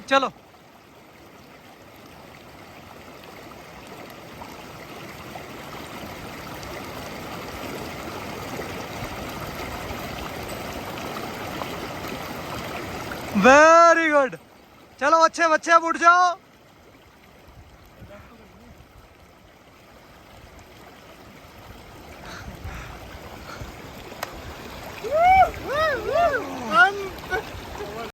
चलो very good. चलो अच्छे बच्चे अब उठ जाओ।